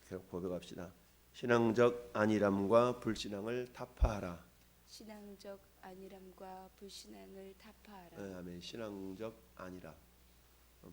계속 고백합시다. 신앙적 안일함과 불신앙을 타파하라. 신앙적 안일함과 불신앙을 타파하라. 아멘. 신앙적 안일함,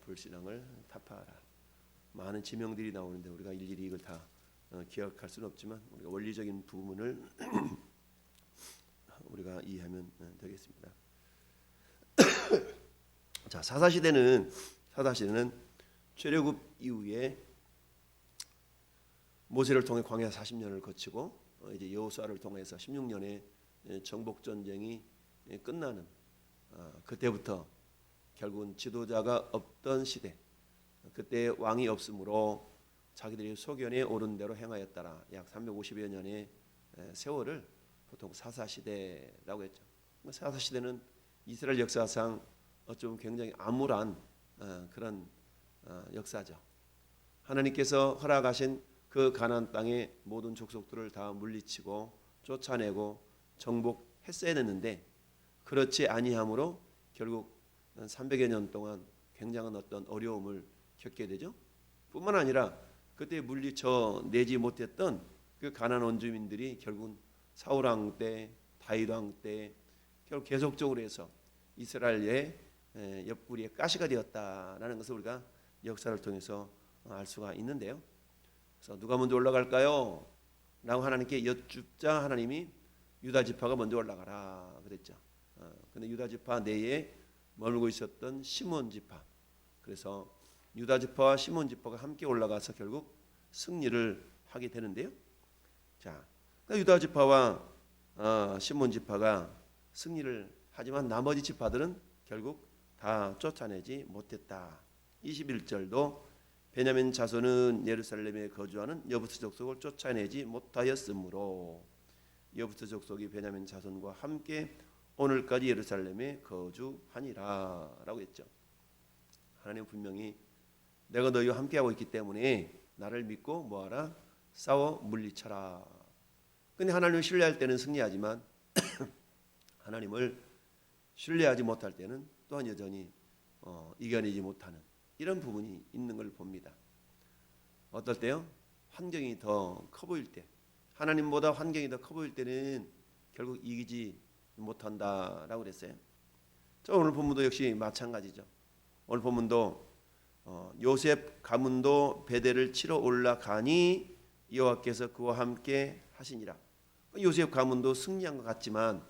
불신앙을 타파하라. 많은 지명들이 나오는데 우리가 일일이 이걸 다 기억할 수는 없지만 우리가 원리적인 부분을 우리가 이해하면 되겠습니다. 자, 사사시대는 출애굽 이후에 모세를 통해 광야 40년을 거치고 이제 여호수아를 통해서 16년의 정복 전쟁이 끝나는 그때부터 결국은 지도자가 없던 시대, 그때 왕이 없으므로 자기들이 소견에 오른 대로 행하였다라. 약 350여 년의 세월을 보통 사사시대라고 했죠. 사사시대는 이스라엘 역사상 어쩌면 굉장히 암울한 그런 역사죠. 하나님께서 허락하신 그 가나안 땅의 모든 족속들을 다 물리치고 쫓아내고 정복했어야 됐는데 그렇지 아니함으로 결국 300여 년 동안 굉장한 어떤 어려움을 겪게 되죠. 뿐만 아니라 그때 물리쳐 내지 못했던 그 가나안 원주민들이 결국은 사울 왕 때, 다윗 왕 때 결국 계속적으로 해서 이스라엘의 옆구리에 가시가 되었다라는 것을 우리가 역사를 통해서 알 수가 있는데요. 그래서 누가 먼저 올라갈까요? 라고 하나님께 여쭙자 하나님이 유다 지파가 먼저 올라가라 그랬죠. 근데 유다 지파 내에 머물고 있었던 시몬 지파, 그래서 유다 지파와 시몬 지파가 함께 올라가서 결국 승리를 하게 되는데요. 자, 유다 지파와 시몬 지파가 승리를 하지만 나머지 지파들은 결국 다 쫓아내지 못했다. 21절도 베냐민 자손은 예루살렘에 거주하는 여부스 족속을 쫓아내지 못하였으므로 여부스 족속이 베냐민 자손과 함께 오늘까지 예루살렘에 거주하니라 라고 했죠. 하나님 분명히 내가 너희와 함께하고 있기 때문에 나를 믿고 뭐하라? 싸워 물리쳐라. 근데 하나님을 신뢰할 때는 승리하지만 하나님을 신뢰하지 못할 때는 또한 여전히 이겨내지 못하는 이런 부분이 있는 걸 봅니다. 어떨 때요? 환경이 더 커 보일 때, 하나님보다 환경이 더 커 보일 때는 결국 이기지 못한다라고 그랬어요. 오늘 본문도 역시 마찬가지죠. 오늘 본문도 요셉 가문도 베델을 치러 올라가니 여호와께서 그와 함께 하시니라. 요셉 가문도 승리한 것 같지만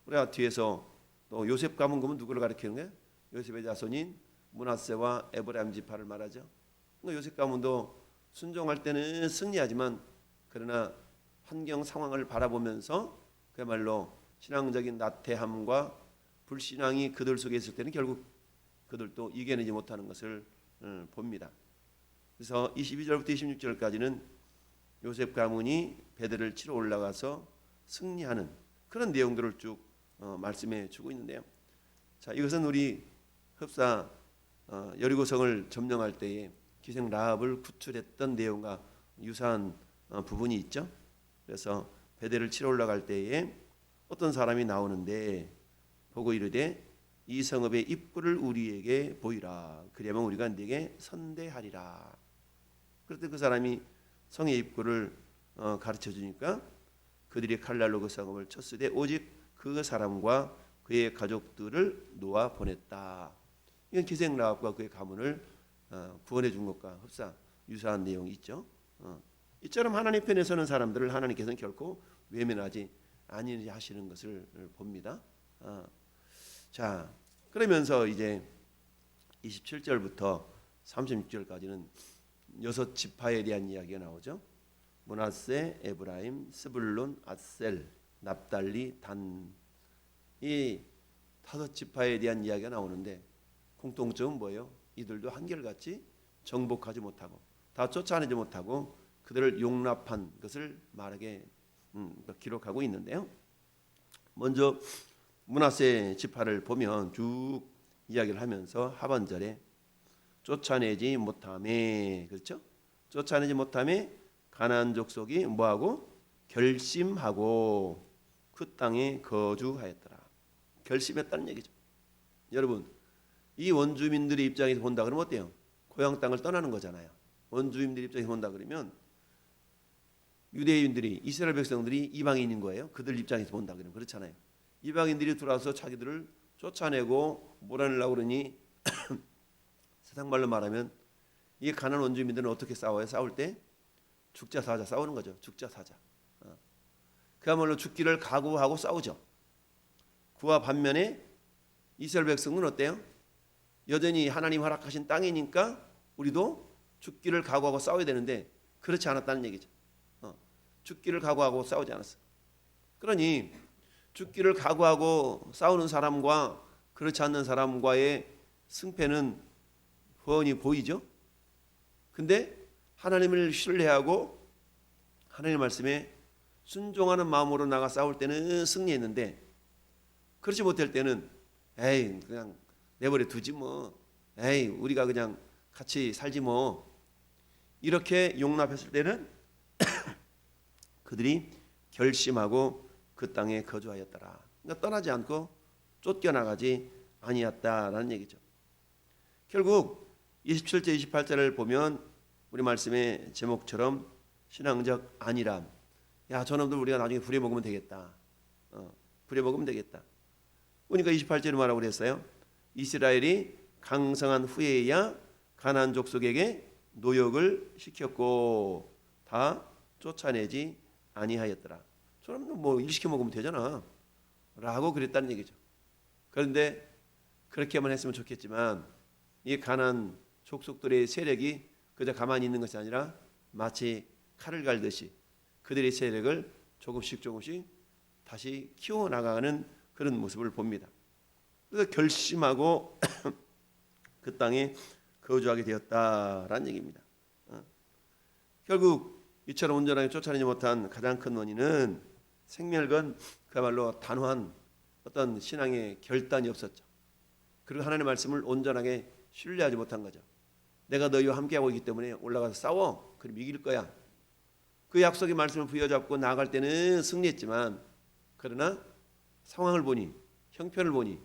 우리가 뒤에서 또 요셉 가문 그러면 누구를 가리키는 거예요? 요셉의 자손인 므낫세와 에브라임 지파를 말하죠. 요셉 가문도 순종할 때는 승리하지만 그러나 환경 상황을 바라보면서 그야말로 신앙적인 나태함과 불신앙이 그들 속에 있을 때는 결국 그들도 이겨내지 못하는 것을 봅니다. 그래서 22절부터 26절까지는 요셉 가문이 베델을 치러 올라가서 승리하는 그런 내용들을 쭉 말씀해 주고 있는데요. 자, 이것은 우리 흡사 여리고성을 점령할 때에 기생 라합을 구출했던 내용과 유사한 부분이 있죠. 그래서 베델을 치러 올라갈 때에 어떤 사람이 나오는데 보고 이르되 이 성읍의 입구를 우리에게 보이라. 그리하면 우리가 네게 선대하리라. 그랬더니 그 사람이 성의 입구를 가르쳐 주니까 그들이 칼날로 그 성읍을 쳤으되 오직 그 사람과 그의 가족들을 놓아 보냈다. 이건 기생 라합과 그의 가문을 구원해 준 것과 흡사 유사한 내용이 있죠. 이처럼 하나님 편에 서는 사람들을 하나님께서는 결코 외면하지 아니하시는 것을 봅니다. 자, 그러면서 이제 27절부터 36절까지는 6지파에 대한 이야기가 나오죠. 므낫세, 에브라임, 스불론, 아셀, 납달리, 단. 이 5지파에 대한 이야기가 나오는데 공통점은 뭐예요? 이들도 한결같이 정복하지 못하고 다 쫓아내지 못하고 그들을 용납한 것을 말하게 기록하고 있는데요. 먼저 므낫세 지파를 보면 쭉 이야기를 하면서 하반절에 쫓아내지 못함에, 그렇죠? 쫓아내지 못함에 가나안 족속이 뭐하고 결심하고 그 땅에 거주하였더라. 결심했다는 얘기죠. 여러분, 이 원주민들의 입장에서 본다 그러면 어때요? 고향 땅을 떠나는 거잖아요. 원주민들의 입장에서 본다 그러면 유대인들이 이스라엘 백성들이 이방인인 거예요. 그들 입장에서 본다 그러면 그렇잖아요. 이방인들이 들어와서 자기들을 쫓아내고 몰아내려고 그러니 세상 말로 말하면 이 가나안 원주민들은 어떻게 싸워요? 싸울 때 죽자 사자 싸우는 거죠. 죽자 사자. 그야말로 죽기를 각오하고 싸우죠. 그와 반면에 이스라엘 백성은 어때요? 여전히 하나님 허락하신 땅이니까 우리도 죽기를 각오하고 싸워야 되는데 그렇지 않았다는 얘기죠. 죽기를 각오하고 싸우지 않았어요. 그러니 죽기를 각오하고 싸우는 사람과 그렇지 않는 사람과의 승패는 훤히 보이죠. 근데 하나님을 신뢰하고 하나님의 말씀에 순종하는 마음으로 나가 싸울 때는 승리했는데 그렇지 못할 때는 에이 그냥 내버려 두지 뭐, 에이 우리가 그냥 같이 살지 뭐, 이렇게 용납했을 때는 그들이 결심하고 그 땅에 거주하였더라. 그러니까 떠나지 않고 쫓겨나가지 아니었다라는 얘기죠. 결국 27절 28절을 보면 우리 말씀의 제목처럼 신앙적 안일함. 야 저놈들 우리가 나중에 부려먹으면 되겠다. 부려먹으면 되겠다. 그러니까 28절에 뭐라고 그랬어요? 이스라엘이 강성한 후에야 가나안 족속에게 노역을 시켰고 다 쫓아내지 아니하였더라. 저놈들 뭐 일 시켜 먹으면 되잖아 라고 그랬다는 얘기죠. 그런데 그렇게만 했으면 좋겠지만 이 가나안 족속들의 세력이 그저 가만히 있는 것이 아니라 마치 칼을 갈듯이 그들의 세력을 조금씩 다시 키워나가는 그런 모습을 봅니다. 그래서 결심하고 그 땅에 거주하게 되었다라는 얘기입니다. 결국 이처럼 온전하게 쫓아내지 못한 가장 큰 원인은 생멸건 그야말로 단호한 어떤 신앙의 결단이 없었죠. 그리고 하나님의 말씀을 온전하게 신뢰하지 못한 거죠. 내가 너희와 함께하고 있기 때문에 올라가서 싸워. 그럼 이길 거야. 그 약속의 말씀을 부여잡고 나아갈 때는 승리했지만 그러나 상황을 보니 형편을 보니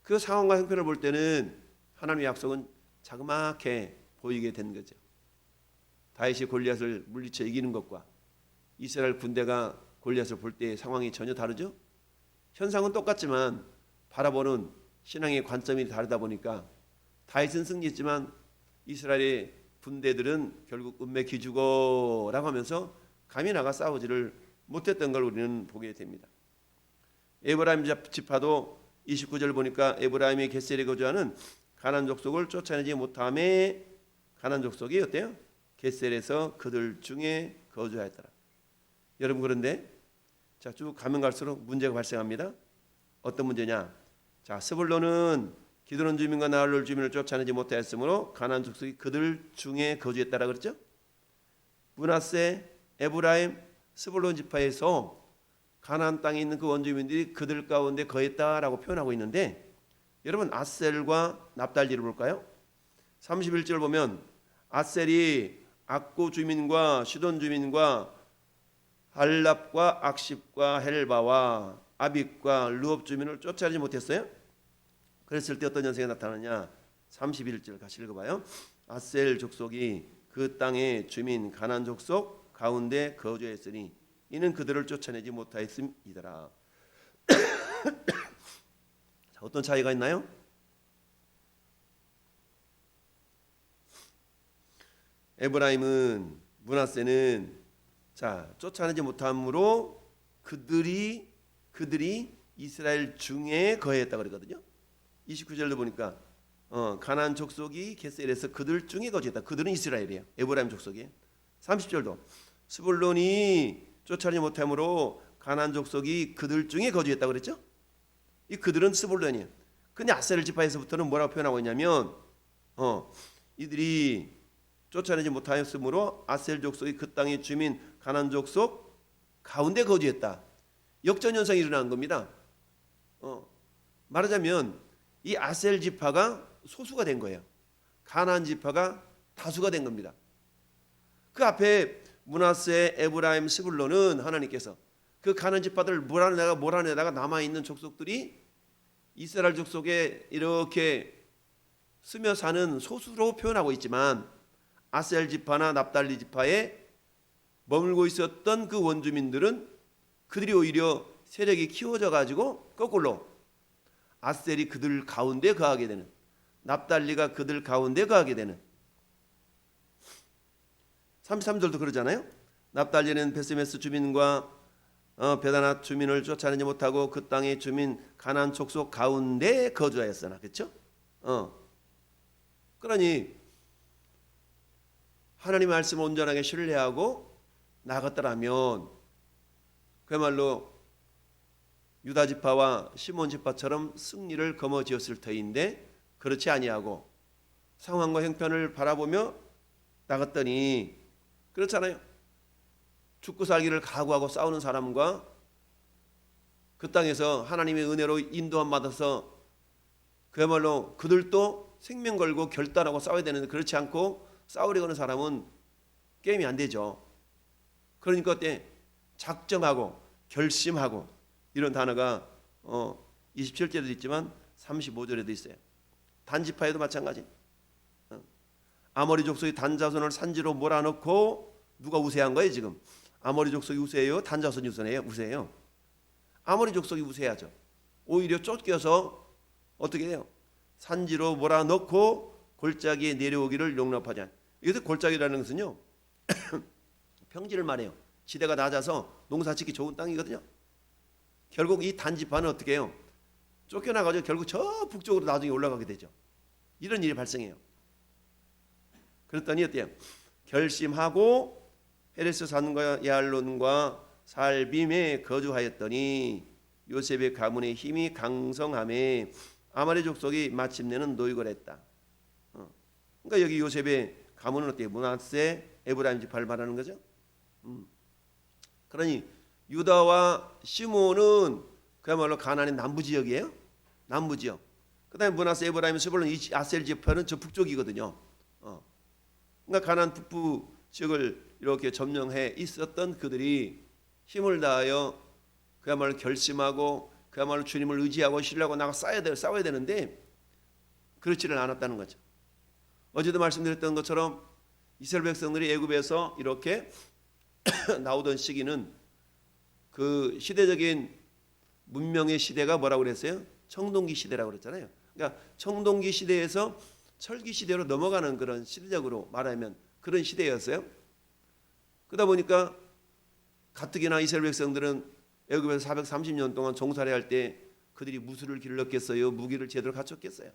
그 상황과 형편을 볼 때는 하나님의 약속은 자그맣게 보이게 된 거죠. 다윗이 골리앗을 물리쳐 이기는 것과 이스라엘 군대가 골리앗을 볼 때의 상황이 전혀 다르죠. 현상은 똑같지만 바라보는 신앙의 관점이 다르다 보니까 다윗은 승리했지만 이스라엘의 군대들은 결국 은매 기죽어라고 하면서 감히 나가 싸우지를 못했던 걸 우리는 보게 됩니다. 에브라임 지파도 29절 보니까 에브라임의 겟셀에 거주하는 가나안 족속을 쫓아내지 못함에 가나안 족속이 어때요? 겟셀에서 그들 중에 거주하였더라. 여러분 그런데 자, 쭉 가면 갈수록 문제가 발생합니다. 어떤 문제냐? 자, 스불론은 기드론 주민과 나홀 주민을 쫓아내지 못하였으므로 가나안 족속이 그들 중에 거주했다라 그랬죠? 므낫세, 에브라임, 스불론 지파에서 가나안 땅에 있는 그 원주민들이 그들 가운데 거했다라고 표현하고 있는데 여러분 아셀과 납달리를 볼까요? 31절 보면 아셀이 악고 주민과 시돈 주민과 할랍과 악십과 헬바와 아빅과 르업 주민을 쫓아내지 못했어요. 그랬을 때 어떤 현상이 나타나냐? 31절 같이 읽어봐요. 아셀 족속이 그 땅의 주민 가나안 족속 가운데 거주했으니 이는 그들을 쫓아내지 못하였음이더라. 자, 어떤 차이가 있나요? 에브라임은 므낫세는 자 쫓아내지 못함으로 그들이 이스라엘 중에 거했다 그러거든요. 29절도 보니까 가나안 족속이 겟셀에서 그들 중에 거주했다. 그들은 이스라엘이에요. 에브라임 족속이에요. 30절도 스불론이 쫓아내지 못함으로 가나안 족속이 그들 중에 거주했다 그랬죠. 이 그들은 스불론이에요. 근데 아셀 지파에서부터는 뭐라고 표현하고 있냐면 이들이 쫓아내지 못하였으므로 아셀 족속이 그 땅의 주민 가나안 족속 가운데 거주했다. 역전 현상이 일어난 겁니다. 말하자면 이 아셀 지파가 소수가 된 거예요. 가나안 지파가 다수가 된 겁니다. 그 앞에 므낫세, 에브라임, 스불론은 하나님께서 그 가나안 지파들 몰아내다가 남아있는 족속들이 이스라엘 족속에 이렇게 스며 사는 소수로 표현하고 있지만 아셀 지파나 납달리 지파의 머물고 있었던 그 원주민들은 그들이 오히려 세력이 키워져 가지고 거꾸로 아셀이 그들 가운데 거하게 되는, 납달리가 그들 가운데 거하게 되는. 33절도 그러잖아요. 납달리는 베스메스 주민과 베다낫 주민을 쫓아내지 못하고 그 땅의 주민 가나안 족속 가운데 거주하였으나. 그렇죠? 그러니 하나님의 말씀을 온전하게 신뢰하고 나갔더라면 그야말로 유다 지파와 시몬 지파처럼 승리를 거머쥐었을 터인데 그렇지 아니하고 상황과 형편을 바라보며 나갔더니 그렇잖아요. 죽고 살기를 각오하고 싸우는 사람과 그 땅에서 하나님의 은혜로 인도함 받아서 그야말로 그들도 생명 걸고 결단하고 싸워야 되는데 그렇지 않고 싸우려고 하는 사람은 게임이 안 되죠. 그러니까 그때 작정하고 결심하고 이런 단어가 27절에도 있지만 35절에도 있어요. 단지파에도 마찬가지. 아모리 족속이 단자손을 산지로 몰아넣고 누가 우세한 거예요 지금? 아모리 족속이 우세해요? 단자손이 우세해요? 아모리 족속이 우세하죠. 오히려 쫓겨서 어떻게 해요? 산지로 몰아넣고 골짜기에 내려오기를 용납하지 않아요. 여기서 골짜기라는 것은요 평지를 말해요. 지대가 낮아서 농사짓기 좋은 땅이거든요. 결국 이 단지파는 어떻게 해요? 쫓겨나가지고 결국 저 북쪽으로 나중에 올라가게 되죠. 이런 일이 발생해요. 그랬더니 어때요? 결심하고 헤레스 산과 야알론과 살빔에 거주하였더니 요셉의 가문의 힘이 강성함에 아말의 족속이 마침내는 노이걸했다. 그러니까 여기 요셉의 가문은 어때요? 므낫세, 에브라임 지파를 말하는 거죠. 그러니 유다와 시몬은 그야말로 가나안의 남부 지역이에요. 남부 지역. 그다음에 므낫세, 에브라임, 스불론, 아셀 지파는 저 북쪽이거든요. 그러니까 가나안 북부 지역을 이렇게 점령해 있었던 그들이 힘을 다하여 그야말로 결심하고 그야말로 주님을 의지하고 신뢰하고 나가 싸워야 되는데 그렇지는 않았다는 거죠. 어제도 말씀드렸던 것처럼 이스라엘 백성들이 애굽에서 이렇게 나오던 시기는 그 시대적인 문명의 시대가 뭐라고 그랬어요? 청동기 시대라고 그랬잖아요. 그러니까 청동기 시대에서 철기 시대로 넘어가는 그런 시대적으로 말하면 그런 시대였어요. 그러다 보니까 가뜩이나 이스라엘 백성들은 애굽에서 430년 동안 종살이 할 때 그들이 무술을 길렀겠어요? 무기를 제대로 갖췄겠어요?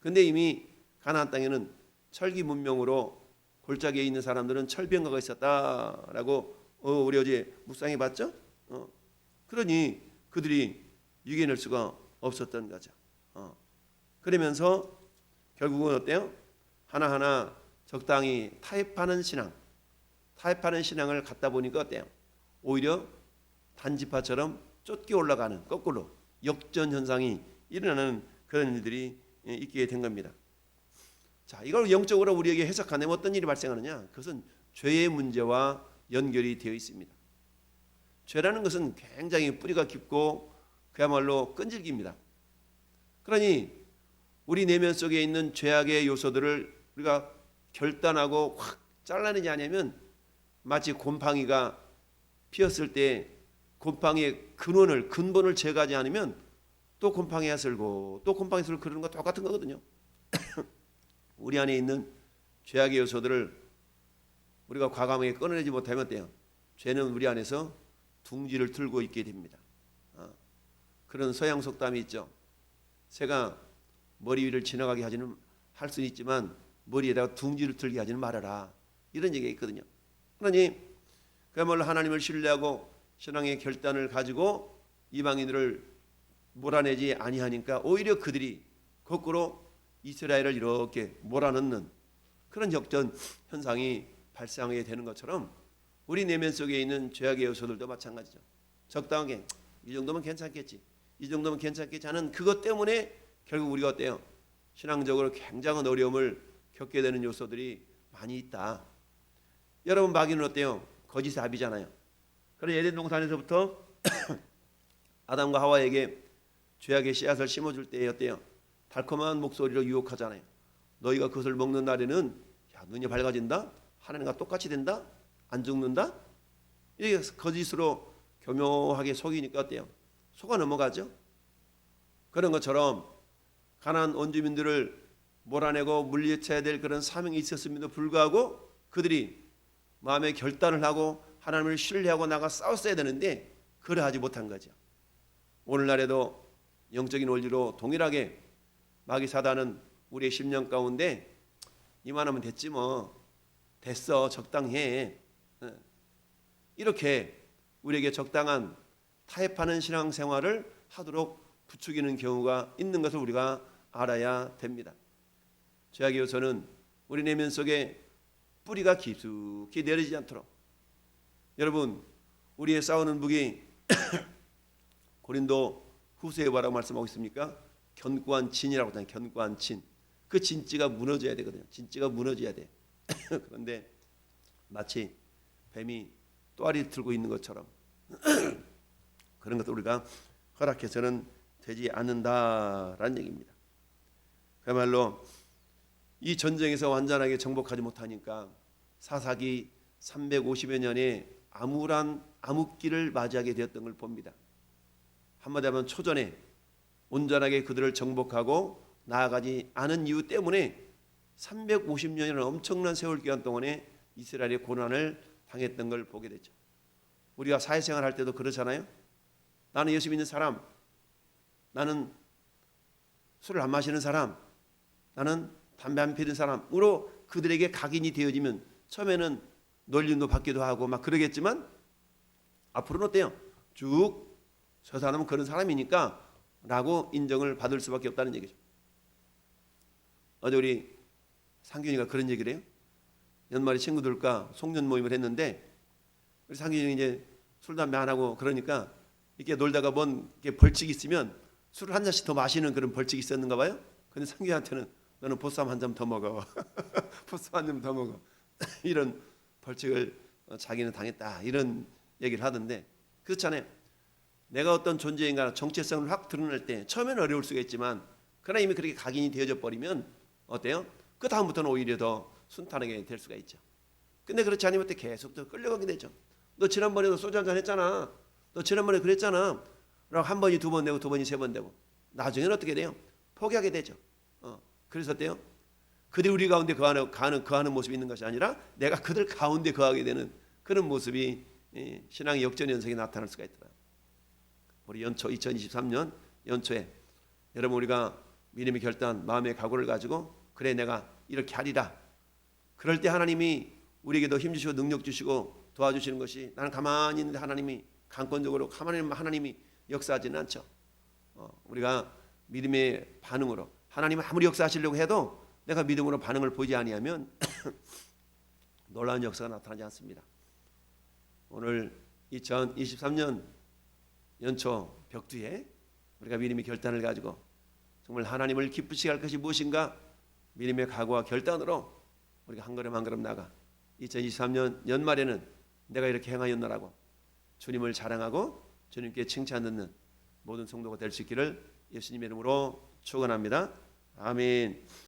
근데 이미 가나안 땅에는 철기 문명으로 골짜기에 있는 사람들은 철병거가 있었다라고 우리 어제 묵상해 봤죠? 그러니 그들이 이겨낼 수가 없었던 거죠. 그러면서 결국은 어때요? 하나하나 적당히 타협하는 신앙을 갖다 보니까 어때요? 오히려 단지파처럼 쫓겨 올라가는 거꾸로 역전 현상이 일어나는 그런 일들이 있게 된 겁니다. 자, 이걸 영적으로 우리에게 해석하면 어떤 일이 발생하느냐? 그것은 죄의 문제와 연결이 되어 있습니다. 죄라는 것은 굉장히 뿌리가 깊고 그야말로 끈질깁니다. 그러니 우리 내면 속에 있는 죄악의 요소들을 우리가 결단하고 확 잘라내지 않으면 마치 곰팡이가 피었을 때 곰팡이의 근본을 제거하지 않으면 또 곰팡이가 슬고 또 곰팡이 슬고 그러는 거 똑같은 거거든요. 우리 안에 있는 죄악의 요소들을 우리가 과감하게 끊어내지 못하면 어때요? 죄는 우리 안에서 둥지를 틀고 있게 됩니다. 그런 서양 속담이 있죠. 새가 머리 위를 지나가게 할 수는 있지만 머리에다가 둥지를 틀게 하지는 말아라. 이런 얘기가 있거든요. 그러니 그야말로 하나님을 신뢰하고 신앙의 결단을 가지고 이방인들을 몰아내지 아니하니까 오히려 그들이 거꾸로 이스라엘을 이렇게 몰아넣는 그런 역전 현상이 발생하게 되는 것처럼 우리 내면 속에 있는 죄악의 요소들도 마찬가지죠. 적당하게 이 정도면 괜찮겠지, 이 정도면 괜찮겠지 하는 그것 때문에 결국 우리가 어때요? 신앙적으로 굉장한 어려움을 겪게 되는 요소들이 많이 있다. 여러분 마귀는 어때요? 거짓의 아비잖아요. 그래서 에덴 동산에서부터 아담과 하와에게 죄악의 씨앗을 심어줄 때 어때요? 달콤한 목소리로 유혹하잖아요. 너희가 그것을 먹는 날에는 야, 눈이 밝아진다? 하나님과 똑같이 된다? 안 죽는다? 이게 거짓으로 교묘하게 속이니까 어때요? 속아 넘어가죠. 그런 것처럼 가나안 원주민들을 몰아내고 물리쳐야 될 그런 사명이 있었음에도 불구하고 그들이 마음의 결단을 하고 하나님을 신뢰하고 나가 싸웠어야 되는데 그러하지 못한 거죠. 오늘날에도 영적인 원리로 동일하게 마귀 사단은 우리의 심령 가운데 이만하면 됐지 뭐, 됐어, 적당해, 이렇게 우리에게 적당한 타협하는 신앙생활을 하도록 부추기는 경우가 있는 것을 우리가 알아야 됩니다. 죄악의 요소는 우리 내면 속에 뿌리가 깊숙이 내리지 않도록, 여러분, 우리의 싸우는 무기 고린도 후서에 뭐라고 말씀하고 있습니까? 견고한 진이라고 하잖아요. 견고한 진. 그 진지가 무너져야 되거든요. 진지가 무너져야 돼. 그런데 마치 뱀이 또아리 들고 있는 것처럼 그런 것도 우리가 허락해서는 되지 않는다라는 얘기입니다. 그야말로 이 전쟁에서 완전하게 정복하지 못하니까 사사기 350여 년에 암울한 암흑기를 맞이하게 되었던 걸 봅니다. 한마디 하면 초전에 온전하게 그들을 정복하고 나아가지 않은 이유 때문에 350년이라는 엄청난 세월 기간 동안에 이스라엘의 고난을 당했던 걸 보게 되죠. 우리가 사회생활 할 때도 그렇잖아요. 나는 예수 믿는 사람, 나는 술을 안 마시는 사람, 나는 담배 안 피우는 사람으로 그들에게 각인이 되어지면 처음에는 놀림도 받기도 하고 막 그러겠지만 앞으로는 어때요? 쭉 저 사람은 그런 사람이니까 라고 인정을 받을 수밖에 없다는 얘기죠. 어제 우리 상균이가 그런 얘기를 해요. 연말에 친구들과 송년 모임을 했는데 우리 상균이 이제 술 담배 안 하고 그러니까 이렇게 놀다가 뭔 이렇게 벌칙이 있으면 술을 한 잔씩 더 마시는 그런 벌칙이 있었는가 봐요. 근데 상균이한테는 너는 보쌈 한 잔 더 먹어. 보쌈 한 잔 더 먹어. 이런 벌칙을 자기는 당했다. 이런 얘기를 하던데 그렇잖아요. 내가 어떤 존재인가 정체성을 확 드러낼 때 처음에는 어려울 수가 있지만 그러나 이미 그렇게 각인이 되어져 버리면 어때요? 그 다음부터는 오히려 더 순탄하게 될 수가 있죠. 근데 그렇지 않으면 계속 더 끌려가게 되죠. 너 지난번에도 소주 한잔 했잖아. 너 지난번에 그랬잖아. 라고 한 번이 두 번 되고 두 번이 세 번 되고 나중에는 어떻게 돼요? 포기하게 되죠. 그래서 어때요? 그들이 우리 가운데 거하는 모습이 있는 것이 아니라 내가 그들 가운데 거하게 되는 그런 모습이 신앙의 역전연성이 나타날 수가 있더라. 우리 연초 2023년 연초에 여러분 우리가 믿음의 결단, 마음의 각오를 가지고 그래 내가 이렇게 하리라. 그럴 때 하나님이 우리에게 더 힘주시고 능력 주시고 도와주시는 것이 나는 가만히 있는데 하나님이 강권적으로 하나님이 역사하지는 않죠. 우리가 믿음의 반응으로 하나님은 아무리 역사하시려고 해도 내가 믿음으로 반응을 보이지 아니하면 놀라운 역사가 나타나지 않습니다. 오늘 2023년 연초 벽두에 우리가 믿음의 결단을 가지고 정말 하나님을 기쁘시게 할 것이 무엇인가 믿음의 각오와 결단으로 우리가 한 걸음 한 걸음 나가 2023년 연말에는 내가 이렇게 행하였노라고 주님을 자랑하고 주님께 칭찬 듣는 모든 성도가 될 수 있기를 예수님의 이름으로 축원합니다. 아멘.